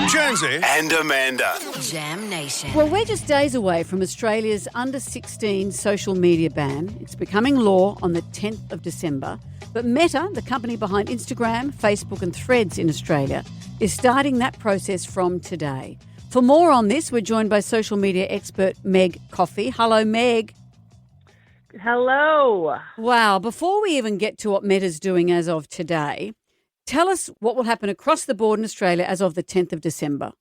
Jonesy and Amanda. Jam Nation. Well, we're just days away from Australia's Under-16 social media ban. It's becoming law on the 10th of December. But Meta, the company behind Instagram, Facebook and Threads in Australia, is starting that process from today. For more on this, we're joined by social media expert Meg Coffey. Hello, Meg. Hello. Wow, before we even get to what Meta's doing as of today, tell us what will happen across the board in Australia as of the 10th of December.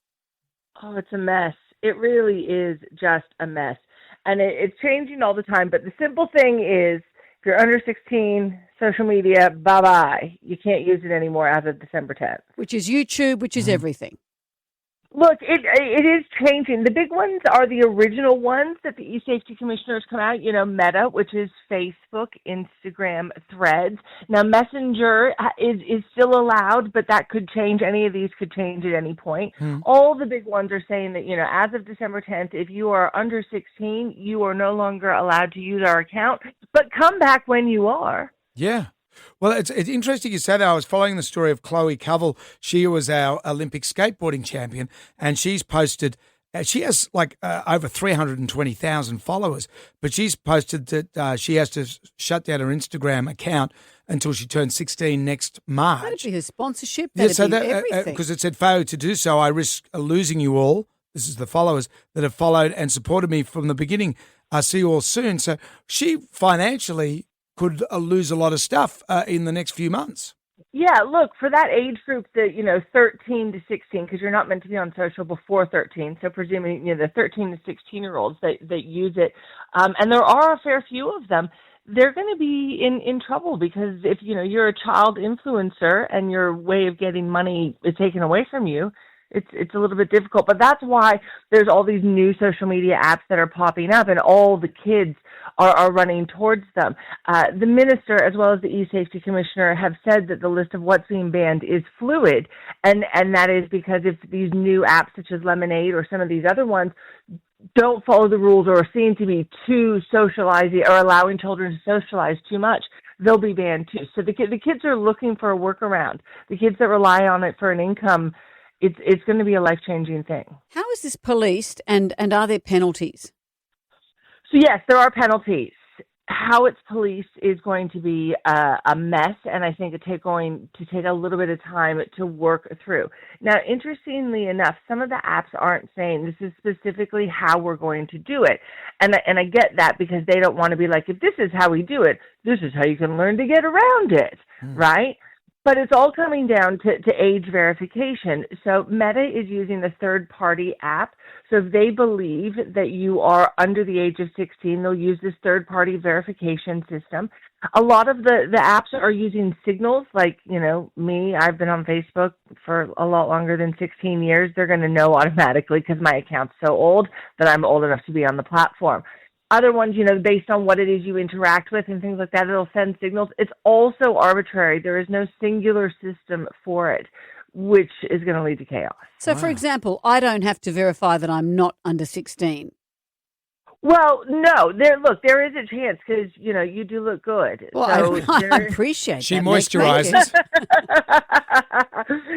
Oh, it's a mess. It really is just a mess. And it's changing all the time. But the simple thing is, if you're under 16, social media, bye-bye. You can't use it anymore as of December 10th. Which is YouTube, which is everything. Look, it is changing. The big ones are the original ones that the e-safety commissioners come out, Meta, which is Facebook, Instagram, Threads. Now, Messenger is still allowed, but that could change. Any of these could change at any point. All the big ones are saying that, as of December 10th, if you are under 16, you are no longer allowed to use our account, but come back when you are. Yeah. Well, it's interesting you say that. I was following the story of Chloe Covell. She was our Olympic skateboarding champion, and she's posted, she has over 320,000 followers, but she's posted that she has to shut down her Instagram account until she turns 16 next March. That'd be her sponsorship. That'd be everything. Because it said, failure to do so, I risk losing you all. This is the followers that have followed and supported me from the beginning. I'll see you all soon. So she financially could lose a lot of stuff in the next few months. Yeah, look, for that age group, that 13 to 16, because you're not meant to be on social before 13, so presuming the 13 to 16-year-olds that use it, and there are a fair few of them, they're going to be in trouble because if you're a child influencer and your way of getting money is taken away from you, it's a little bit difficult. But that's why there's all these new social media apps that are popping up, and all the kids are running towards them. The minister, as well as the e-safety commissioner, have said that the list of what's being banned is fluid, and that is because if these new apps such as Lemonade or some of these other ones don't follow the rules or seem to be too socializing or allowing children to socialize too much, they'll be banned too. So the kids are looking for a workaround. The kids that rely on it for an income, it's going to be a life-changing thing. How is this policed, and are there penalties? So yes, there are penalties. How it's policed is going to be a mess, and I think it's going to take a little bit of time to work through. Now, interestingly enough, some of the apps aren't saying this is specifically how we're going to do it, and I get that because they don't want to be like, if this is how we do it, this is how you can learn to get around it, right? But it's all coming down to age verification. So Meta is using a third-party app. So if they believe that you are under the age of 16, they'll use this third-party verification system. A lot of the apps are using signals like, me. I've been on Facebook for a lot longer than 16 years. They're going to know automatically because my account's so old that I'm old enough to be on the platform. Other ones, based on what it is you interact with and things like that, it'll send signals. It's also arbitrary. There is no singular system for it, which is going to lead to chaos. So, for example, I don't have to verify that I'm not under 16. Well, no. There is a chance because, you do look good. Well, so I appreciate she that. moisturizes.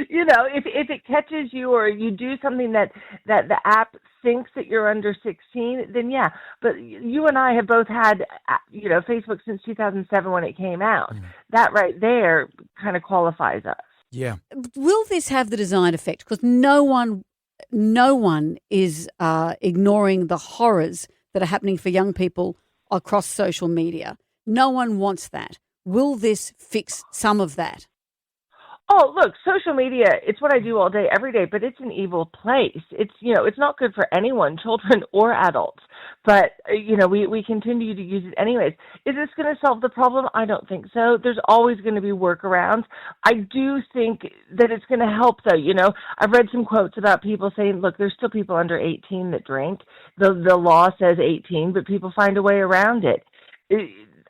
If it catches you or you do something that the app thinks that you're under 16, then yeah. But you and I have both had, Facebook since 2007 when it came out. That right there kind of qualifies us. Yeah. Will this have the desired effect? Because no one is ignoring the horrors that are happening for young people across social media. No one wants that. Will this fix some of that? Oh, look, social media, it's what I do all day, every day, but it's an evil place. It's, it's not good for anyone, children or adults. But, we continue to use it anyways. Is this going to solve the problem? I don't think so. There's always going to be workarounds. I do think that it's going to help, though. I've read some quotes about people saying, look, there's still people under 18 that drink. The law says 18, but people find a way around it.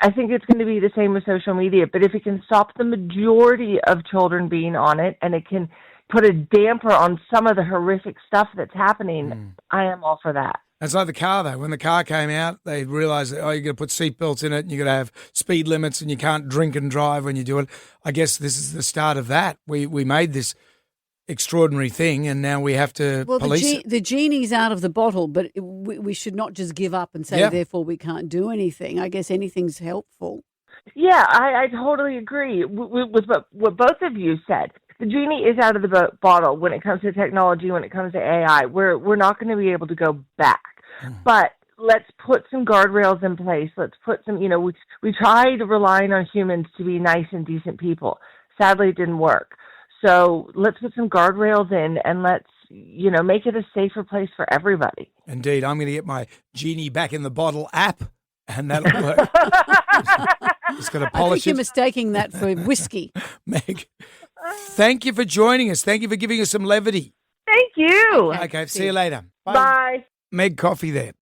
I think it's going to be the same with social media, but if it can stop the majority of children being on it and it can put a damper on some of the horrific stuff that's happening, I am all for that. It's like the car, though. When the car came out, they realised that, you're going to put seatbelts in it and you're going to have speed limits and you can't drink and drive when you do it. I guess this is the start of that. We made this extraordinary thing, and now we have to Well, police it. the genie's out of the bottle, but we should not just give up and say, Yeah. therefore, we can't do anything. I guess anything's helpful. Yeah, I totally agree with what both of you said. The genie is out of the bottle when it comes to technology, when it comes to AI. We're not going to be able to go back. But let's put some guardrails in place. Let's put some, we tried relying on humans to be nice and decent people. Sadly, it didn't work. So let's put some guardrails in and let's, make it a safer place for everybody. Indeed. I'm going to get my Genie Back in the Bottle app, and that'll work. Just got to I think polish you're it. mistaking that for whiskey. Meg, thank you for joining us. Thank you for giving us some levity. Thank you. Okay, see you later. Bye. Meg Coffey there.